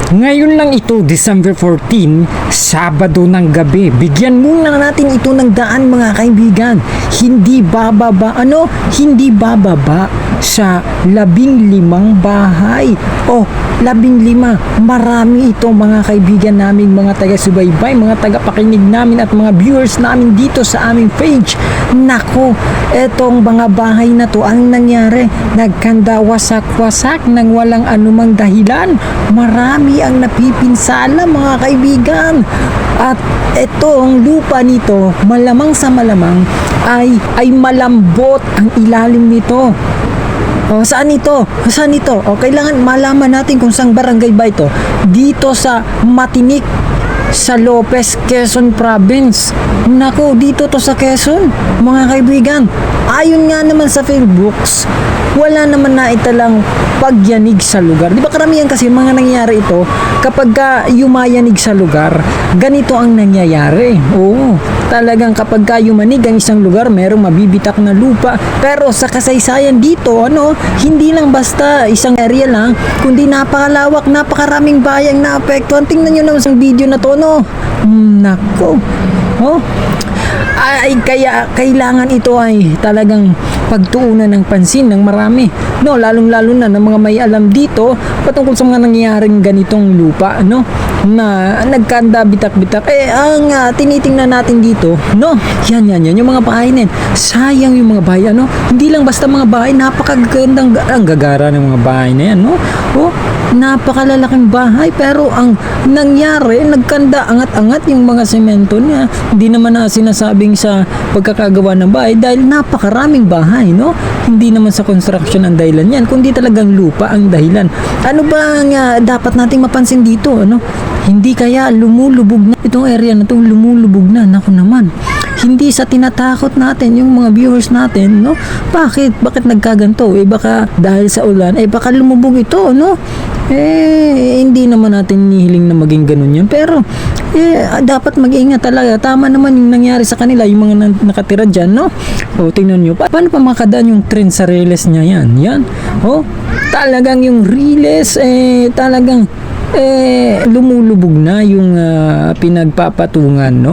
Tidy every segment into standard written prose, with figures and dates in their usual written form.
Ngayon lang ito, December 14, Sabado ng gabi. Bigyan muna natin ito ng daan mga kaibigan. Hindi bababa, Hindi bababa sa 15 bahay. 15. Marami ito mga kaibigan naming mga taga-subaybay, mga taga-pakinig namin at mga viewers namin dito sa aming page. Nako, etong mga bahay na to, ang nangyari, nagkanda wasak-wasak ng walang anumang dahilan. Marami ang napipinsala mga kaibigan. At etong lupa nito, malamang sa malamang ay malambot ang ilalim nito. Saan ito? Saan ito? Kailangan malaman natin kung saang barangay ba ito. Dito sa Matinik, sa Lopez, Quezon Province. Nako, dito to sa Quezon, mga kaibigan. Ayon nga naman sa Facebooks, wala naman na italang pagyanig sa lugar. Di ba karamihan kasi mga nangyayari ito kapag yumayanig sa lugar, ganito ang nangyayari. Oo, talagang kapag yumanig ang isang lugar, merong mabibitak na lupa. Pero sa kasaysayan dito, hindi lang basta isang area lang, kundi napakalawak, napakaraming bayang naapektuhan. Tingnan nyo naman sa video na to, nako. Ay kaya kailangan ito ay talagang pagtuunan ng pansin ng marami, lalong-lalo na ng mga may alam dito patungkol sa mga nangyayaring ganitong lupa, na nagkanda bitak-bitak. Ang tinitingnan natin dito, yan yung mga bahay na yan. Sayang yung mga bahay, hindi lang basta mga bahay, napakagandang ang gagara ng mga bahay na yan, napakalalaking bahay, pero ang nangyari, nagkanda angat-angat yung mga semento niya. Hindi naman na sinasabing sa pagkakagawa ng bahay dahil napakaraming bahay, hindi naman sa construction ang dahilan yan, kundi talagang lupa ang dahilan. Ano ba ang dapat nating mapansin dito, Hindi kaya lumulubog na itong area na itong lumulubog na. Naku naman, hindi sa tinatakot natin yung mga viewers natin, Bakit nagkaganto? Baka dahil sa ulan, baka lumubog ito, hindi naman natin nihiling na maging ganun yun. Pero, dapat mag-ingat talaga. Tama naman yung nangyari sa kanila, yung mga nakatira dyan, tingnan nyo. Paano pa makadaan yung trend sa Riles niya yan? Talagang yung Riles, talagang lumulubog na yung pinagpapatungan,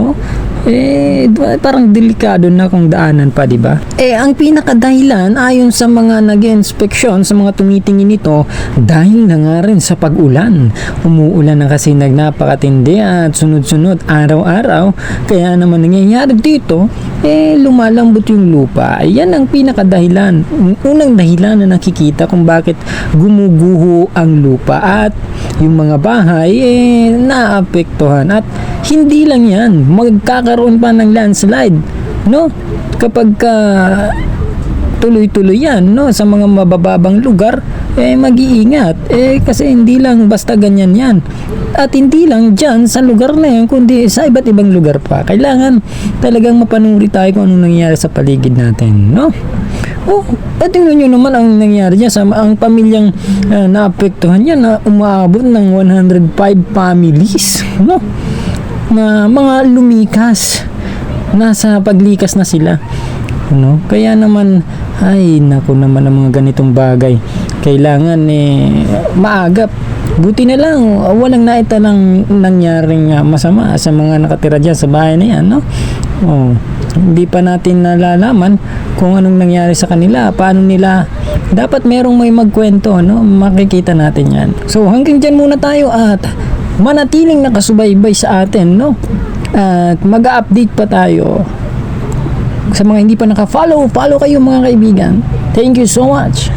parang delikado na kung daanan pa, di ba? Ang pinakadahilan ayon sa mga nag-inspeksyon, sa mga tumitingin nito, dahil na nga rin sa pag-ulan. Umuulan na kasi napakatindi at sunod-sunod araw-araw, kaya naman nangyayari dito, lumalambot yung lupa. Yan ang pinakadahilan. Unang dahilan na nakikita kung bakit gumuguho ang lupa at yung mga bahay naapektuhan. At hindi lang yan, magkakaroon pa ng landslide, kapag tuloy-tuloy yan, sa mga mabababang lugar, mag-iingat, kasi hindi lang basta ganyan yan. At hindi lang dyan sa lugar na yan, kundi sa iba't ibang lugar pa. Kailangan talagang mapanuri tayo kung anong nangyayari sa paligid natin, tingnan nyo naman ang nangyari dyan sa ang pamilyang naapektuhan yan, na umaabot ng 105 families, na mga lumikas, nasa paglikas na sila, kaya naman, ay naku naman ang mga ganitong bagay, kailangan maagap. Buti na lang walang naitalang nangyaring masama sa mga nakatira dyan sa bahay na yan, hindi pa natin nalalaman kung anong nangyari sa kanila, paano nila, dapat merong may magkwento, makikita natin yan. So hanggang dyan muna tayo at manatiling nakasubaybay sa atin, at mag-update pa tayo sa mga hindi pa naka-follow. Follow kayo mga kaibigan. Thank you so much.